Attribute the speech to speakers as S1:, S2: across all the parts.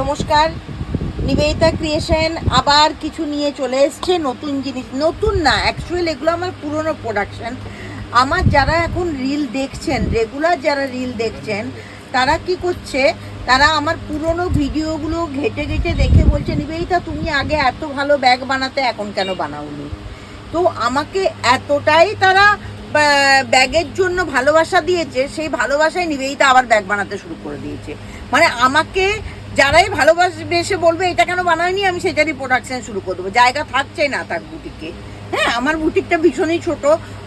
S1: নমস্কার, নিবেদিতা ক্রিয়েশন আবার কিছু নিয়ে চলে এসছে, নতুন জিনিস। নতুন না, অ্যাকচুয়ালি এগুলো আমার পুরনো প্রোডাকশন। আমার যারা এখন রিল দেখছেন, রেগুলার যারা রিল দেখছেন, তারা কি করছে, তারা আমার পুরনো ভিডিওগুলো ঘেটে ঘেটে দেখে বলছে, নিবেদিতা তুমি আগে এত ভালো ব্যাগ বানাতে, এখন কেন বানাওনি? তো আমাকে এতটাই তারা ব্যাগের জন্য ভালোবাসা দিয়েছে, সেই ভালোবাসায় নিবেদিতা আবার ব্যাগ বানাতে শুরু করে দিয়েছে। মানে আমাকে যারাই ভালোবাসে বলবে এটা কেন বানায়নি, আমি সেটারই প্রোডাকশন শুরু করে দেবো। জায়গা থাকছে না তার বুটিকে। হ্যাঁ, আমার বুটিকটা ভীষণই ছোট।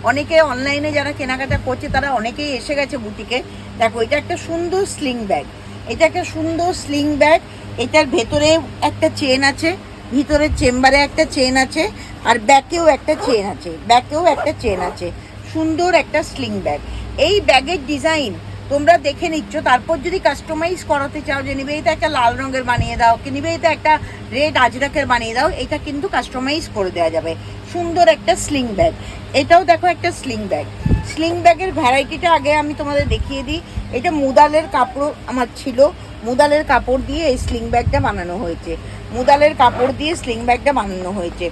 S1: অনেকে অনলাইনে যারা কেনাকাটা করছে তারা অনেকেই এসে গেছে বুটিকে। দেখো, এটা একটা সুন্দর স্লিং ব্যাগ, এটা একটা সুন্দর স্লিং ব্যাগ। এটার ভেতরে একটা চেন আছে, ভিতরের চেম্বারে একটা চেন আছে, আর ব্যাকেও একটা চেন আছে, ব্যাকেও একটা চেন আছে। সুন্দর একটা স্লিং ব্যাগ। এই ব্যাগের ডিজাইন তোমরা দেখে নিচ্ছ, তারপর যদি কাস্টমাইজ করাতে চাও যে নিবেদিতা একটা লাল রঙের বানিয়ে দাও, কি নিবেদিতা একটা রেড আজরাকের বানিয়ে দাও, এটা কিন্তু কাস্টমাইজ করে দেওয়া যাবে। সুন্দর একটা স্লিং ব্যাগ। এটাও দেখো একটা স্লিং ব্যাগ। স্লিং ব্যাগের ভ্যারাইটিটা আগে আমি তোমাদের দেখিয়ে দিই। এটা মুদালের কাপড় আমার ছিল, মুদালের কাপড় দিয়ে এই স্লিং ব্যাগটা বানানো হয়েছে। মুদালের কাপড় দিয়ে স্লিং ব্যাগটা বানানো হয়েছে।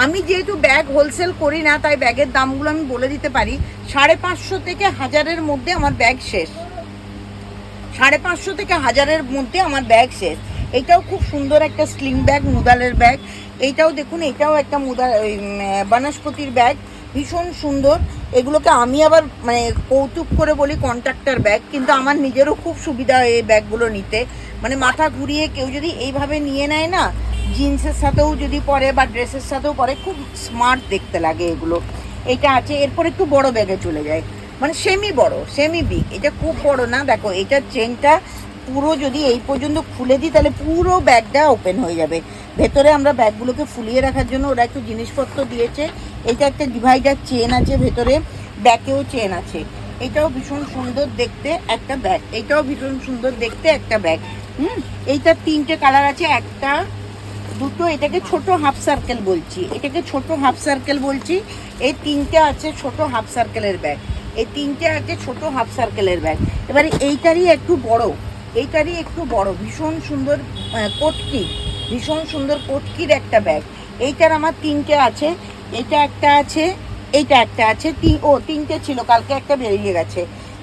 S1: আমি যেহেতু ব্যাগ হোলসেল করি না, তাই ব্যাগের দামগুলো আমি বলে দিতে পারি। 550 থেকে 1000-এর মধ্যে আমার ব্যাগ শেষ। 550 থেকে 1000-এর মধ্যে আমার ব্যাগ শেষ। এটাও খুব সুন্দর একটা স্লিং ব্যাগ, মুদালের ব্যাগ। এইটাও দেখুন, এটাও একটা বনস্পতির ব্যাগ, ভীষণ সুন্দর। এগুলোকে আমি আবার কৌতুক করে বলি কন্ট্রাক্টর ব্যাগ, কিন্তু আমার নিজেরও খুব সুবিধা এই ব্যাগগুলো নিতে। মাথা ঘুরিয়ে কেউ যদি এইভাবে নিয়ে নেয় না, জিন্সের সাথেও যদি পরে বা ড্রেসের সাথেও পরে, খুব স্মার্ট দেখতে লাগে এগুলো। এটা আছে। এরপর একটু বড় ব্যাগে চলে যায়, সেমি বড়, সেমি বিগ। এটা খুব বড় না। দেখো, এটার চেনটা পুরো যদি এই পর্যন্ত খুলে দিই, তাহলে পুরো ব্যাগটা ওপেন হয়ে যাবে। ভেতরে আমরা ব্যাগগুলোকে ফুলিয়ে রাখার জন্য ওরা একটু জিনিসপত্র দিয়েছে। এটা একটা ডিভাইডার চেন আছে ভেতরে, ব্যাকেও চেন আছে। এটাও ভীষণ সুন্দর দেখতে একটা ব্যাগ। এটাও ভীষণ সুন্দর দেখতে একটা ব্যাগ। এইটার 3টে কালার আছে, একটা, দুটো। এটাকে ছোট হাফ সার্কেল বলছি, এটাকে ছোট হাফ সার্কেল বলছি। এই 3টে আছে ছোট হাফ সার্কেলের ব্যাগ, এই 3টে আছে ছোট হাফ সার্কেলের ব্যাগ। এবারে এইটারই একটু বড়, এইটারই একটু বড়, ভীষণ সুন্দর কোটকি, ভীষণ সুন্দর কোটকির একটা ব্যাগ। এইটার আমার 3টে আছে। এটা একটা আছে, এইটা একটা আছে, 3টে ছিল, কালকে একটা বেরিয়ে গেছে।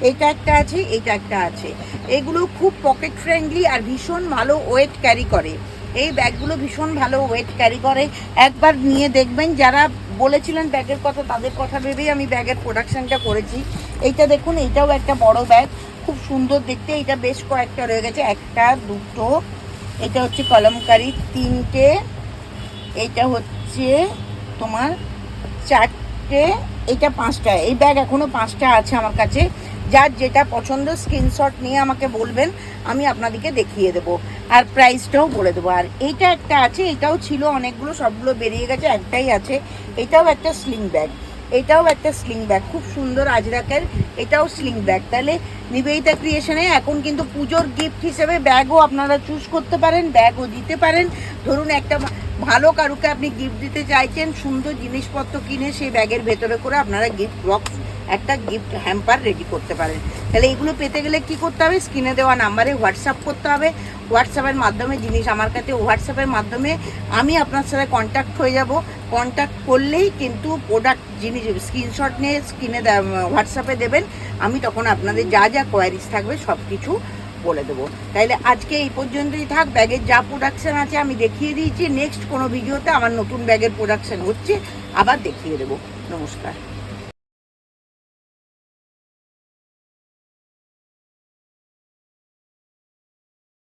S1: এইটা একটা আছে, এইটা একটা আছে। এগুলো খুব পকেট ফ্রেন্ডলি আর ভীষণ ভালো ওয়েট ক্যারি করে। এই ব্যাগগুলো ভীষণ ভালো ওয়েট ক্যারি করে। একবার নিয়ে দেখবেন। যারা বলেছিলেন ব্যাগের কথা, তাদের কথা ভেবেই আমি ব্যাগের প্রোডাকশানটা করেছি। এইটা দেখুন, এইটাও একটা বড় ব্যাগ, খুব সুন্দর দেখতে। এটা বেশ কয়েকটা রয়ে গেছে, একটা, দুটো। এটা হচ্ছে কলমকারি, 3টে। এটা হচ্ছে তোমার 4টে। এটা 5টা। এই ব্যাগ এখনও 5টা আছে আমার কাছে। যার যেটা পছন্দ স্ক্রিনশট নিয়ে আমাকে বলবেন, আমি আপনাদেরকে দেখিয়ে দেবো আর প্রাইসটাও বলে দেবো। আর এইটা একটা আছে, এটাও ছিল অনেকগুলো, সবগুলো বেরিয়ে গেছে, একটাই আছে। এটাও একটা স্লিং ব্যাগ, এটাও একটা স্লিং ব্যাগ, খুব সুন্দর আজরাকের। এটাও স্লিং ব্যাগ। তাহলে নিবেদিতা ক্রিয়েশনে এখন কিন্তু পুজোর গিফট হিসেবে ব্যাগও আপনারা চুজ করতে পারেন, ব্যাগও দিতে পারেন। ধরুন একটা ভালো কারুকে আপনি গিফট দিতে চাইছেন, সুন্দর জিনিসপত্র কিনে সেই ব্যাগের ভেতরে করে আপনারা গিফট বক্স, একটা গিফট হ্যাম্পার রেডি করতে পারেন। তাহলে এগুলো পেতে গেলে কি করতে হবে? স্ক্রিনে দেওয়া নাম্বারে হোয়াটসঅ্যাপ করতে হবে। হোয়াটসঅ্যাপের মাধ্যমে জিনিস আমার কাছে, হোয়াটসঅ্যাপের মাধ্যমে আমি আপনার সাথে কন্ট্যাক্ট হয়ে যাব। কন্ট্যাক্ট করলেই কিন্তু প্রোডাক্ট জিনিস স্ক্রিনশট নিয়ে স্ক্রিনে হোয়াটসঅ্যাপে দেবেন। আমি তখন আপনাদের যা যা কোয়ারিজ থাকবে সব কিছু বলে দেবো। তাইলে আজকে এই পর্যন্তই থাক। ব্যাগের যা প্রোডাকশান আছে আমি দেখিয়ে দিয়েছি। নেক্সট কোনো ভিডিওতে আমার নতুন ব্যাগের প্রোডাকশান হচ্ছে, আবার দেখিয়ে দেবো। নমস্কার।